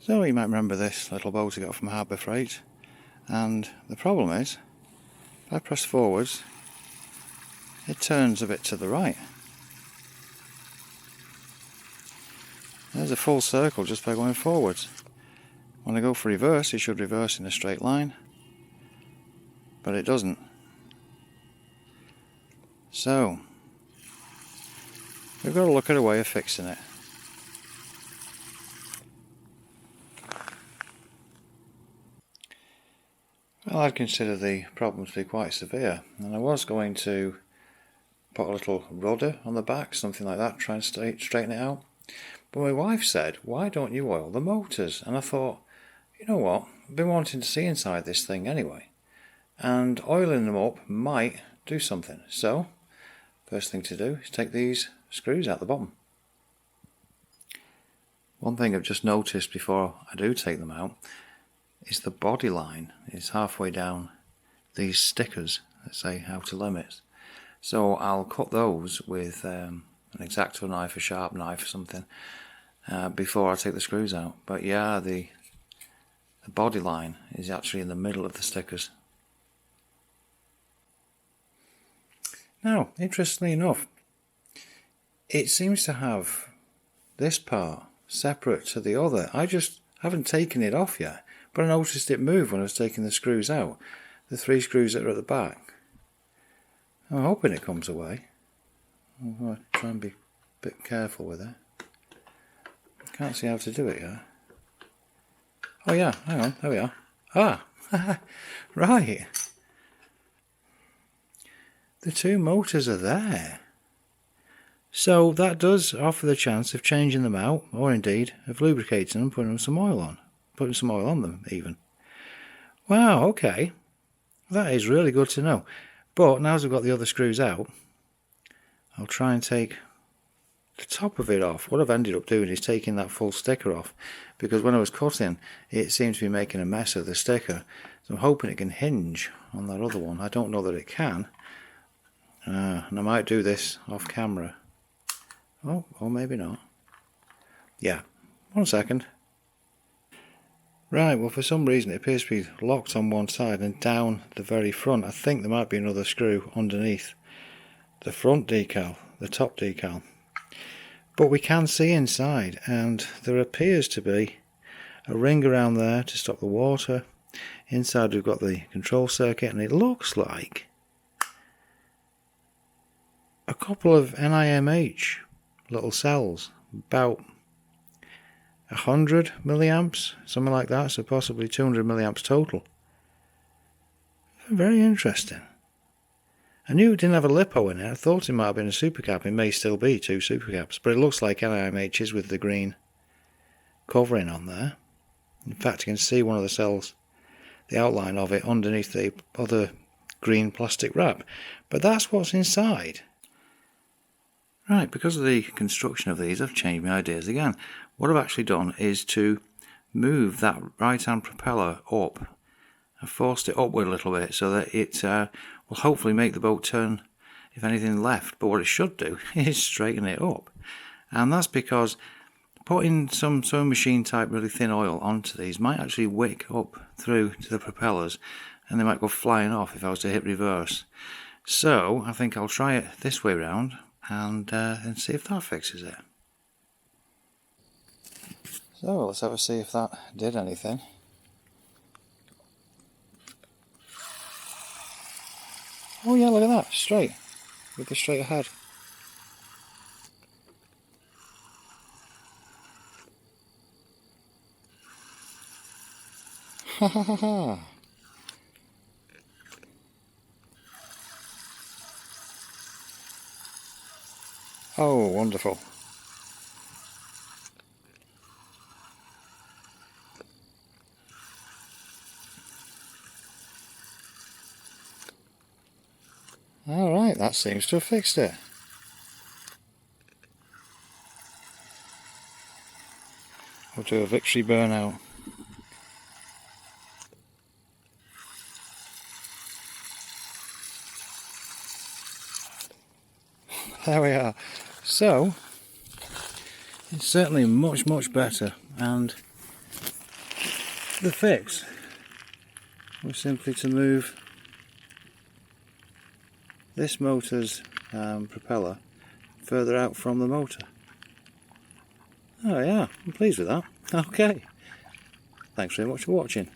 So you might remember this little boat I got from Harbour Freight, and the problem is, if I press forwards, it turns a bit to the right. There's a full circle just by going forwards. When I go for reverse, it should reverse in a straight line, but it doesn't. So, we've got to look at a way of fixing it. Well, I'd consider the problem to be quite severe, and I was going to put a little rudder on the back, something like that, try and straighten it out. But my wife said, why don't you oil the motors? And I thought, you know what, I've been wanting to see inside this thing anyway, and oiling them up might do something. So, first thing to do is take these screws out the bottom. One thing I've just noticed before I do take them out is the body line is halfway down these stickers that say outer limits. So I'll cut those with an X-Acto knife, a sharp knife or something, before I take the screws out. But yeah, the body line is actually in the middle of the stickers. Now, interestingly enough, it seems to have this part separate to the other. I just haven't taken it off yet, but I noticed it move when I was taking the screws out. The 3 screws that are at the back. I'm hoping it comes away. I'll try and be a bit careful with it. I can't see how to do it yet. Oh yeah, hang on, there we are. Ah, right. The 2 motors are there. So that does offer the chance of changing them out, or indeed of lubricating them, putting some oil on. Putting some oil on them even. Wow, okay. That is really good to know. But now as I've got the other screws out, I'll try and take the top of it off. What I've ended up doing is taking that full sticker off, because when I was cutting, it seems to be making a mess of the sticker. So I'm hoping it can hinge on that other one. I don't know that it can. And I might do this off camera. Oh, or maybe not. Yeah, 1 second. Right, well for some reason it appears to be locked on one side and down the very front. I think there might be another screw underneath the front decal, the top decal. But we can see inside, and there appears to be a ring around there to stop the water. Inside we've got the control circuit, and it looks like a couple of NIMH little cells, about 100 milliamps, something like that, so possibly 200 milliamps total. Very interesting. I knew it didn't have a LiPo in it. I thought it might have been a supercap. It may still be 2 supercaps, but it looks like NIMHs with the green covering on there. In fact, you can see one of the cells, the outline of it, underneath the other green plastic wrap. But that's what's inside. Right, because of the construction of these, I've changed my ideas again. What I've actually done is to move that right-hand propeller up. I've forced it upward a little bit so that it will hopefully make the boat turn, if anything, left. But what it should do is straighten it up. And that's because putting some sewing machine type really thin oil onto these might actually wick up through to the propellers, and they might go flying off if I was to hit reverse. So I think I'll try it this way round and see if that fixes it. So let's have a see if that did anything. Oh yeah, look at that, straight, with the straight ahead. Ha ha ha ha. Oh, wonderful. Alright, that seems to have fixed it. We'll do a victory burnout. There we are. So, it's certainly much better, and The fix was simply to move this motor's propeller further out from the motor. Oh yeah, I'm pleased with that. Okay, thanks very much for watching.